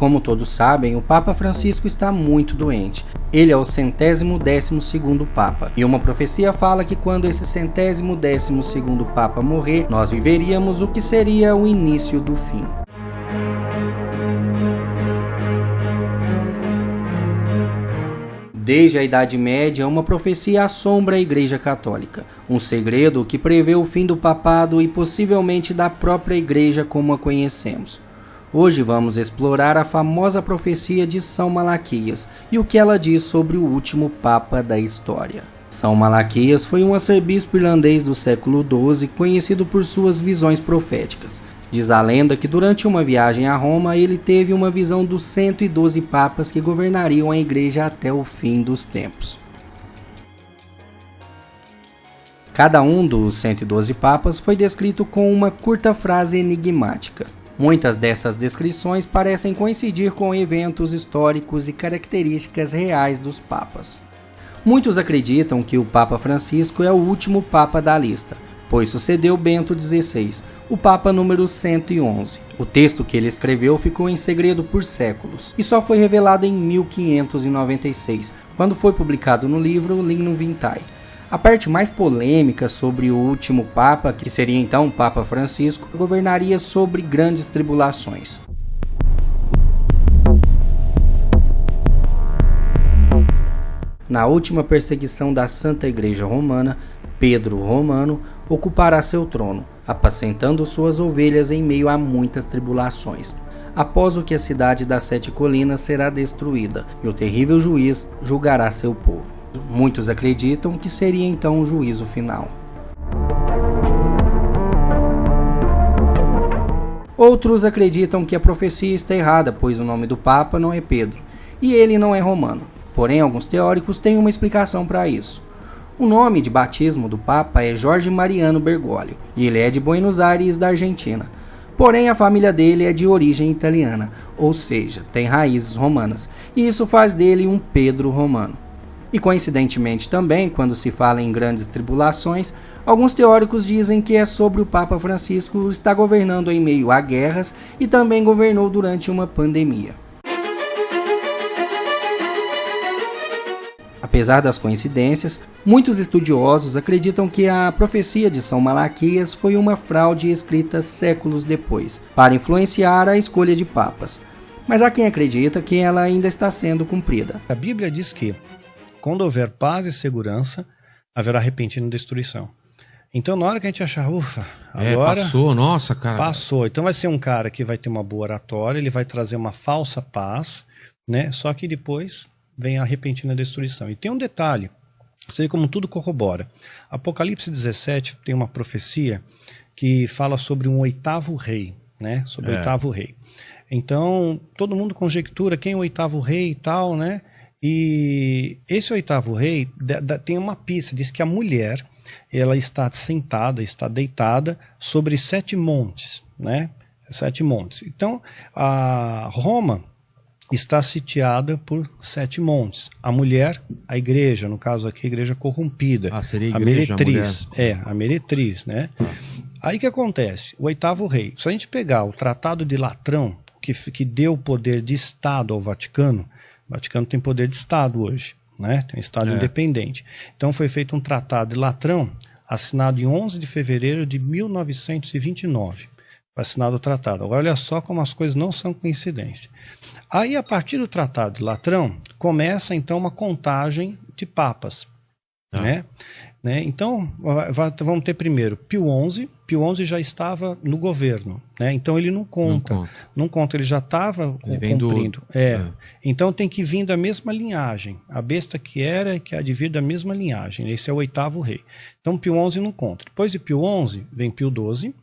Como todos sabem, o Papa Francisco está muito doente. Ele é o 112º Papa, e uma profecia fala que quando esse 112º Papa morrer, nós viveríamos o que seria o início do fim. Desde a Idade Média, uma profecia assombra a Igreja Católica, um segredo que prevê o fim do papado e possivelmente da própria Igreja como a conhecemos. Hoje vamos explorar a famosa profecia de São Malaquias e o que ela diz sobre o último Papa da história. São Malaquias foi um arcebispo irlandês do século XII conhecido por suas visões proféticas. Diz a lenda que durante uma viagem a Roma ele teve uma visão dos 112 papas que governariam a igreja até o fim dos tempos. Cada um dos 112 papas foi descrito com uma curta frase enigmática. Muitas dessas descrições parecem coincidir com eventos históricos e características reais dos papas. Muitos acreditam que o Papa Francisco é o último papa da lista, pois sucedeu Bento XVI, o Papa número 111. O texto que ele escreveu ficou em segredo por séculos e só foi revelado em 1596, quando foi publicado no livro Lignum Vitae. A parte mais polêmica sobre o último Papa, que seria então o Papa Francisco, governaria sobre grandes tribulações. Na última perseguição da Santa Igreja Romana, Pedro Romano ocupará seu trono, apacentando suas ovelhas em meio a muitas tribulações, após o que a cidade das 7 colinas será destruída, e o terrível juiz julgará seu povo. Muitos acreditam que seria então o juízo final. Outros acreditam que a profecia está errada, pois o nome do Papa não é Pedro, e ele não é romano. Porém, alguns teóricos têm uma explicação para isso. O nome de batismo do Papa é Jorge Mariano Bergoglio, e ele é de Buenos Aires, da Argentina. Porém, a família dele é de origem italiana, ou seja, tem raízes romanas, e isso faz dele um Pedro romano. E coincidentemente também, quando se fala em grandes tribulações, alguns teóricos dizem que é sobre o Papa Francisco estar governando em meio a guerras e também governou durante uma pandemia. Apesar das coincidências, muitos estudiosos acreditam que a profecia de São Malaquias foi uma fraude escrita séculos depois, para influenciar a escolha de papas. Mas há quem acredita que ela ainda está sendo cumprida. A Bíblia diz que, quando houver paz e segurança, haverá repentina destruição. Então, na hora que a gente achar, ufa, agora... Passou, nossa, cara. Passou. Então vai ser um cara que vai ter uma boa oratória, ele vai trazer uma falsa paz, né? Só que depois vem a repentina destruição. E tem um detalhe, sei como tudo corrobora. Apocalipse 17 tem uma profecia que fala sobre um 8º rei, né? Sobre o 8º rei. Então, todo mundo conjectura quem é o 8º rei e tal, né? E esse 8º rei tem uma pista, diz que a mulher, ela está sentada, está deitada sobre 7 montes, né? 7 montes. Então, a Roma está sitiada por 7 montes. A mulher, a igreja, no caso aqui a igreja corrompida, seria a igreja, igreja, meretriz, a meretriz, né? Aí que acontece? O 8º rei, se a gente pegar o Tratado de Latrão, que deu poder de Estado ao Vaticano, o Vaticano tem poder de Estado hoje, né? Tem um Estado independente. Então foi feito um Tratado de Latrão, assinado em 11 de fevereiro de 1929. Foi assinado o tratado. Agora olha só como as coisas não são coincidência. Aí a partir do Tratado de Latrão, começa então uma contagem de papas. Né? Então vamos ter primeiro Pio XI. Pio XI já estava no governo, né? Então ele não conta. Não conta, ele já estava cumprindo. Então tem que vir da mesma linhagem. A besta que há de vir da mesma linhagem. Esse é o 8º rei. Então Pio XI não conta. Depois de Pio XI vem Pio XII.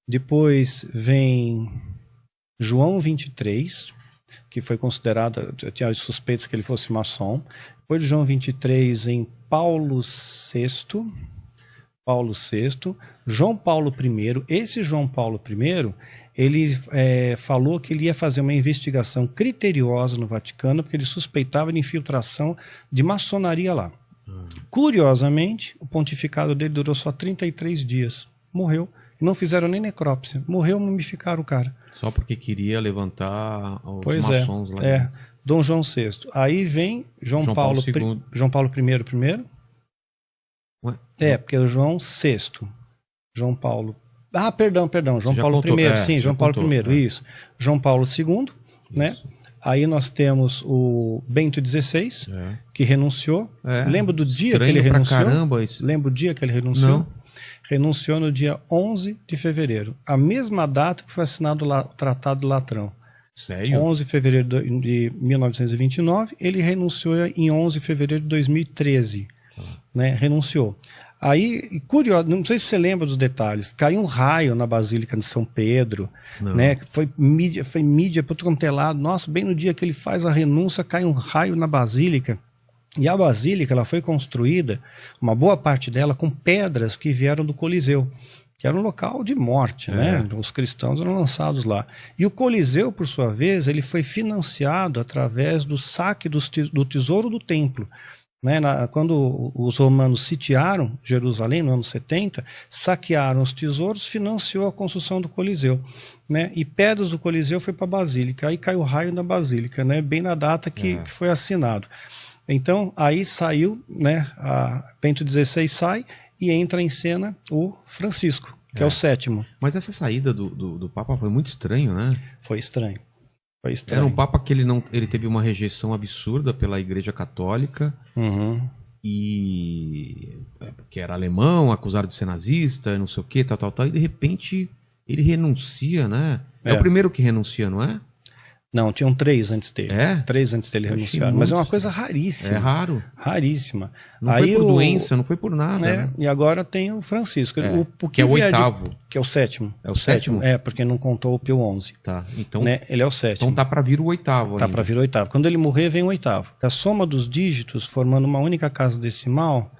Depois vem João XXIII, que foi considerado, tinha suspeitas que ele fosse maçom. Depois de João XXIII em Paulo VI, João Paulo I. Esse João Paulo I, ele falou que ele ia fazer uma investigação criteriosa no Vaticano, porque ele suspeitava de infiltração de maçonaria lá. Curiosamente, o pontificado dele durou só 33 dias. Morreu. Não fizeram nem necrópsia. Morreu, mumificaram o cara. Só porque queria levantar os Pois maçons lá. Dom João VI. Aí vem João Paulo II. João Paulo I primeiro. Ué? Porque é o João VI. João Paulo. Perdão. João Já Paulo contou, I, sim, João Paulo contou, I, isso. João Paulo II, né? Aí nós temos o Bento XVI, que renunciou. Lembra do dia que ele renunciou? Caramba, isso. Lembra o dia que ele renunciou? Não. Renunciou no dia 11 de fevereiro. A mesma data que foi assinado o Tratado de Latrão. Sério? 11 de fevereiro de 1929, ele renunciou em 11 de fevereiro de 2013. Né? Renunciou. Aí, curioso, não sei se você lembra dos detalhes, caiu um raio na Basílica de São Pedro, né? Foi mídia para todo quanto é lado. Nossa, bem no dia que ele faz a renúncia, cai um raio na Basílica. E a Basílica, ela foi construída, uma boa parte dela, com pedras que vieram do Coliseu, que era um local de morte, né? Os cristãos eram lançados lá. E o Coliseu, por sua vez, ele foi financiado através do saque do tesouro do templo. Né, quando os romanos sitiaram Jerusalém no ano 70, saquearam os tesouros, financiou a construção do Coliseu. Né, e pedras do Coliseu foi para a Basílica. Aí caiu o raio na Basílica, né, bem na data que foi assinado. Então, aí saiu, né, Bento XVI sai e entra em cena o Francisco, que é o sétimo. Mas essa saída do Papa foi muito estranho, né? Foi estranho. Era um Papa que ele teve uma rejeição absurda pela Igreja Católica, e que era alemão, acusado de ser nazista, não sei o que, tal, e de repente ele renuncia, né? É o primeiro que renuncia, não é? Não, tinham 3 antes dele. 3 antes dele renunciar. Mas é uma coisa raríssima. É raro. Raríssima. Não foi por doença, não foi por nada. Né? E agora tem o Francisco. Que é o oitavo. Que é o sétimo. É o sétimo? Porque não contou o Pio XI. Tá, então... Né? Ele é o sétimo. Então tá para vir o oitavo. Tá para vir o oitavo. Quando ele morrer, vem o oitavo. A soma dos dígitos, formando uma única casa decimal,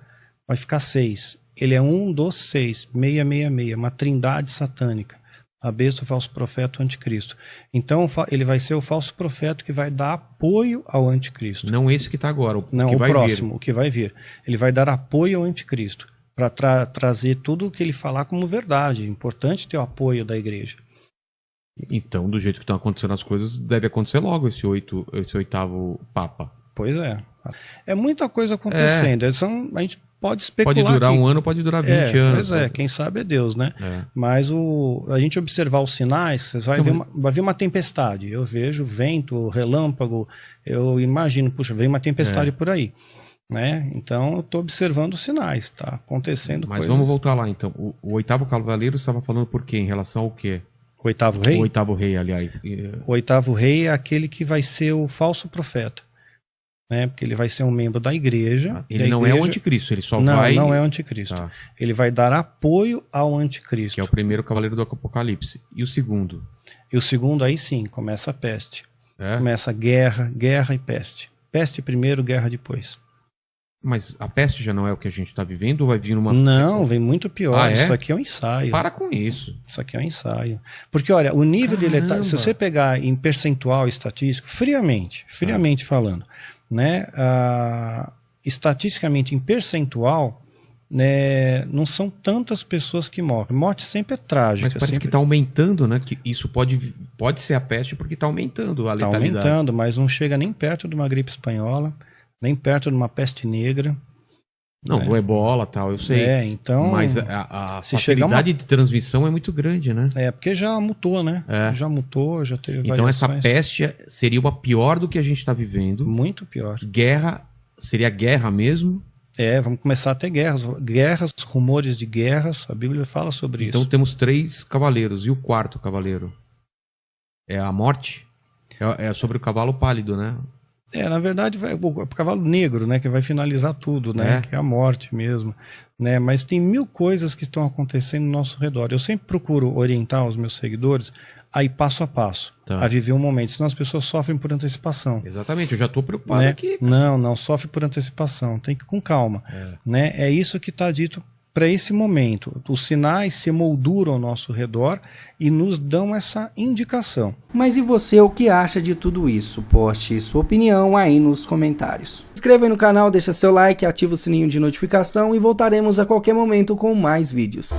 vai ficar 6. Ele é 1 dos 6, 666, uma trindade satânica. A besta, o falso profeta, o anticristo. Então, ele vai ser o falso profeta que vai dar apoio ao anticristo. Não esse que está agora, o próximo, o que vai vir. Ele vai dar apoio ao anticristo, para trazer tudo o que ele falar como verdade. É importante ter o apoio da igreja. Então, do jeito que estão acontecendo as coisas, deve acontecer logo esse oitavo Papa. Pois é. É muita coisa acontecendo. A gente pode especular. Pode durar um ano, pode durar 20 anos. Pois quem sabe é Deus, né? Mas a gente observar os sinais, você vai ver uma tempestade. Eu vejo vento, relâmpago, eu imagino, puxa, vem uma tempestade por aí. Né? Então eu estou observando os sinais, tá acontecendo Mas coisas. Vamos voltar lá então. O oitavo cavaleiro estava falando por quê? Em relação ao quê? O oitavo rei? O oitavo rei, aliás. O oitavo rei é aquele que vai ser o falso profeta. Né? Porque ele vai ser um membro da igreja. Ele não é o anticristo, ele só vai... Não é o anticristo. Tá. Ele vai dar apoio ao anticristo. Que é o primeiro cavaleiro do Apocalipse. E o segundo? E o segundo, aí sim, começa a peste. Começa a guerra e peste. Peste primeiro, guerra depois. Mas a peste já não é o que a gente está vivendo ou vai vir uma... Não, vem muito pior. Isso aqui é um ensaio. Para com isso. Isso aqui é um ensaio. Porque, olha, o nível de letalidade... Se você pegar em percentual estatístico, friamente falando... Né, estatisticamente em percentual, né, não são tantas pessoas que morrem. Morte sempre é trágica. Mas parece que está aumentando, né? Que isso pode ser a peste porque está aumentando a letalidade. Está aumentando, mas não chega nem perto de uma gripe espanhola, nem perto de uma peste negra. Não, o ebola tal, eu sei. Então... Mas a facilidade de transmissão é muito grande, né? Porque já mutou, né? Já mutou, já teve Então variações. Essa peste seria uma pior do que a gente está vivendo. Muito pior. Guerra, seria guerra mesmo? Vamos começar a ter guerras, rumores de guerras, a Bíblia fala sobre isso. Então temos 3 cavaleiros, e o 4º cavaleiro? É a morte? É sobre o cavalo pálido, né? Na verdade, o cavalo negro, né, que vai finalizar tudo, né, que é a morte mesmo, né, mas tem 1000 coisas que estão acontecendo no nosso redor. Eu sempre procuro orientar os meus seguidores a ir passo a passo, a viver um momento, senão as pessoas sofrem por antecipação. Exatamente, eu já estou preocupado aqui. Não, sofre por antecipação, tem que ir com calma. Né, é isso que está dito para esse momento. Os sinais se molduram ao nosso redor e nos dão essa indicação. Mas e você, o que acha de tudo isso? Poste sua opinião aí nos comentários. Se inscreva aí no canal, deixa seu like, ativa o sininho de notificação e voltaremos a qualquer momento com mais vídeos.